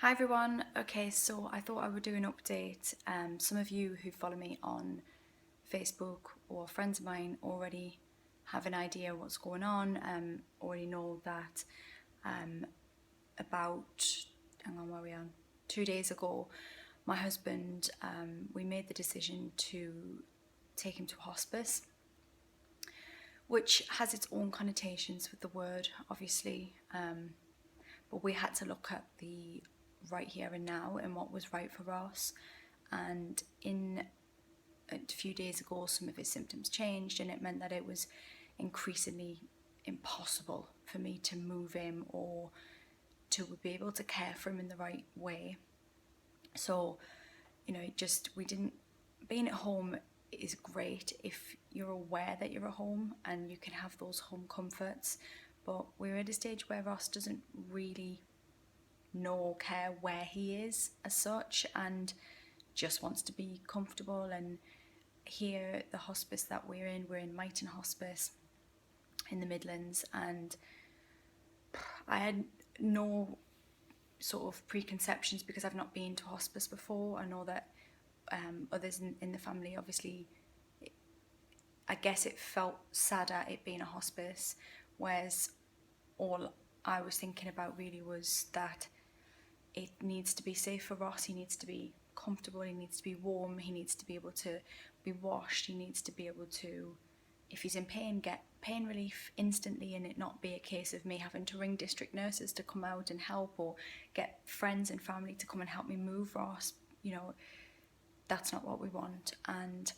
Hi everyone. Okay, so I thought I would do an update. Some of you who follow me on Facebook or friends of mine already have an idea what's going on. Already know that about hang on, where are we on? 2 days ago, my husband we made the decision to take him to hospice, which has its own connotations with the word, obviously. But we had to look at the right here and now and what was right for Ross. And a few days ago, some of his symptoms changed, and it meant that it was increasingly impossible for me to move him or to be able to care for him in the right way. So, we didn't. Being at home is great if you're aware that you're at home and you can have those home comforts. But we're at a stage where Ross doesn't really know or care where he is as such, and just wants to be comfortable. And here, the hospice that we're in Mighton Hospice in the Midlands, and I had no sort of preconceptions because I've not been to hospice before. I know that others in the family, obviously, I guess it felt sadder it being a hospice, whereas all I was thinking about really was that it needs to be safe for Ross. He needs to be comfortable, he needs to be warm, he needs to be able to be washed, he needs to be able to, if he's in pain, get pain relief instantly, and it not be a case of me having to ring district nurses to come out and help, or get friends and family to come and help me move Ross. That's not what we want. And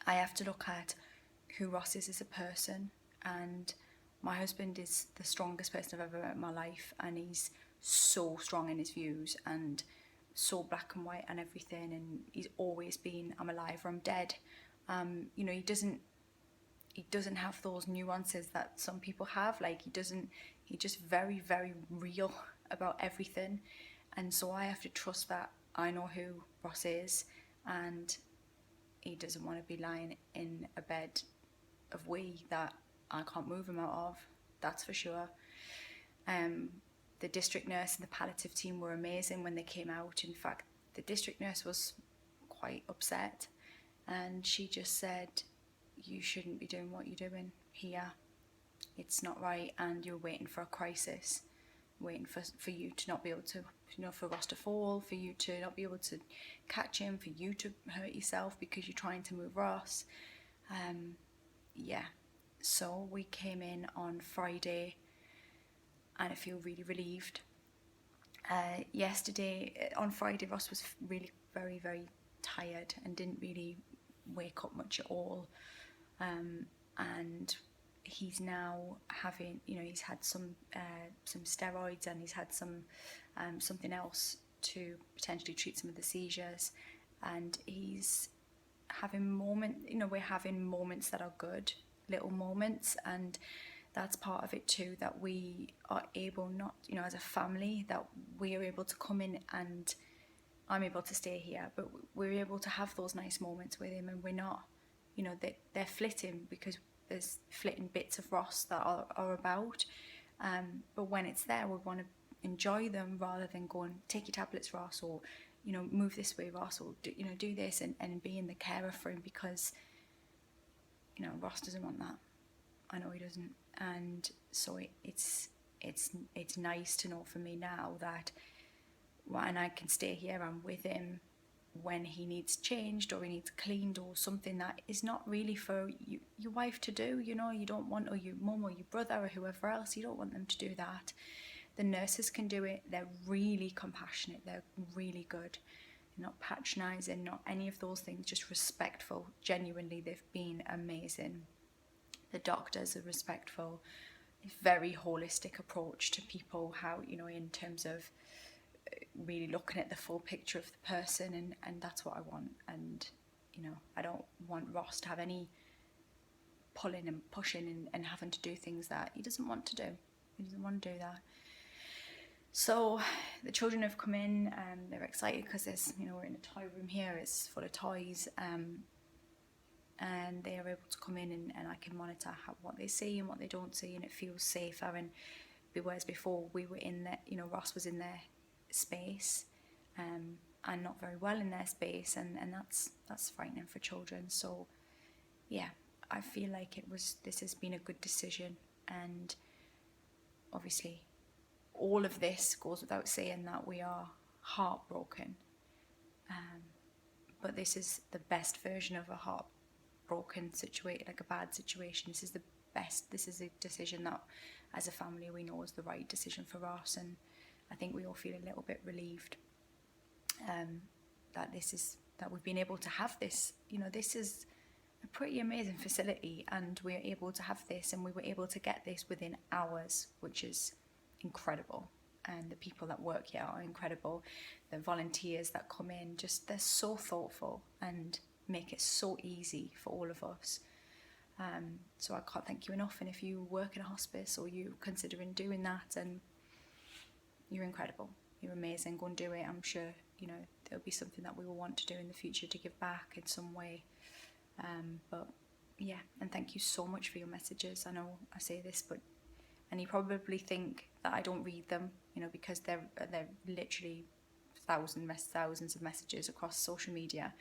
I have to look at who Ross is as a person, and my husband is the strongest person I've ever met in my life, and he's so strong in his views and so black and white and everything, and he's always been I'm alive or I'm dead. He doesn't have those nuances that some people have. He's just very, very real about everything. And so I have to trust that I know who Ross is, and he doesn't want to be lying in a bed of wee that I can't move him out of, that's for sure. The district nurse and the palliative team were amazing when they came out. In fact, the district nurse was quite upset, and she just said, you shouldn't be doing what you're doing here. It's not right, and you're waiting for a crisis, waiting for you to not be able to, for Ross to fall, for you to not be able to catch him, for you to hurt yourself because you're trying to move Ross. So we came in on Friday, and I feel really relieved. On Friday, Ross was really very, very tired and didn't really wake up much at all. And he's now having, he's had some steroids, and he's had something else to potentially treat some of the seizures. And he's having we're having moments that are good, little moments, and that's part of it too, that we are able, not, as a family, that we are able to come in, and I'm able to stay here, but we're able to have those nice moments with him, and we're not, they're flitting because there's flitting bits of Ross that are about, but when it's there, we want to enjoy them rather than go and take your tablets, Ross, or move this way, Ross, or do this, and being the carer for him, because Ross doesn't want that. I know he doesn't. And so it's nice to know for me now that when I can stay here, I'm with him when he needs changed or he needs cleaned or something that is not really for your wife to do. You don't want, or your mum or your brother or whoever else, you don't want them to do that. The nurses can do it. They're really compassionate. They're really good. They're not patronising, not any of those things, just respectful. Genuinely, they've been amazing. The doctors are respectful. Very holistic approach to people, how, in terms of really looking at the full picture of the person, and that's what I want. And I don't want Ross to have any pulling and pushing and having to do things that he doesn't want to do. He doesn't want to do that. So the children have come in, they're excited because there's, we're in a toy room here, it's full of toys, and they are able to come in, and I can monitor what they see and what they don't see, and it feels safer. And whereas before we were in there, Ross was in there space, and not very well in their space, and that's frightening for children. So yeah, I feel like this has been a good decision, and obviously all of this goes without saying that we are heartbroken, but this is the best version of a heartbroken situation, like a bad situation. This is the best. This is a decision that as a family we know is the right decision for us, and I think we all feel a little bit relieved that we've been able to have this. You know, this is a pretty amazing facility, and we're able to have this, and we were able to get this within hours, which is incredible. And the people that work here are incredible. The volunteers that come in, just they're so thoughtful and make it so easy for all of us. So I can't thank you enough. And if you work in a hospice or you're considering doing that, and you're incredible, you're amazing, go and do it. I'm sure, you know, there'll be something that we will want to do in the future to give back in some way. But yeah, and thank you so much for your messages. I know I say this, and you probably think that I don't read them, you know, because they're literally thousands of messages across social media.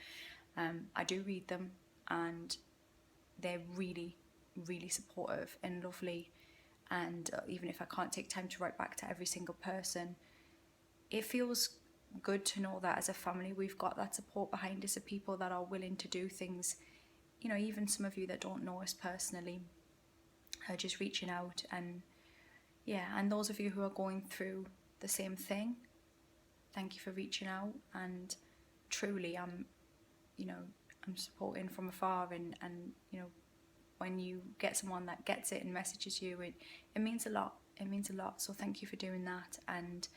I do read them, and they're really, really supportive and lovely. And even if I can't take time to write back to every single person, it feels good to know that as a family we've got that support behind us of people that are willing to do things. You know, even some of you that don't know us personally are just reaching out. And yeah, and those of you who are going through the same thing, thank you for reaching out. And truly, I'm supporting from afar, and you know, when you get someone that gets it and messages you, it means a lot. It means a lot. So thank you for doing that. And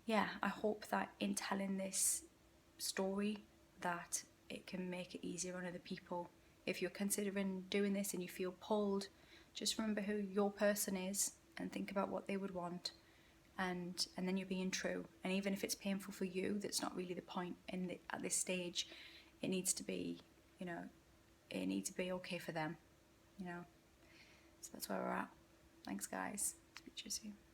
yeah, I hope that in telling this story that it can make it easier on other people. If you're considering doing this and you feel pulled, just remember who your person is and think about what they would want, and then you're being true. And even if it's painful for you, that's not really the point at this stage. It needs to be, you know, it needs to be okay for them, you know. So that's where we're at. Thanks, guys. Speak to you soon.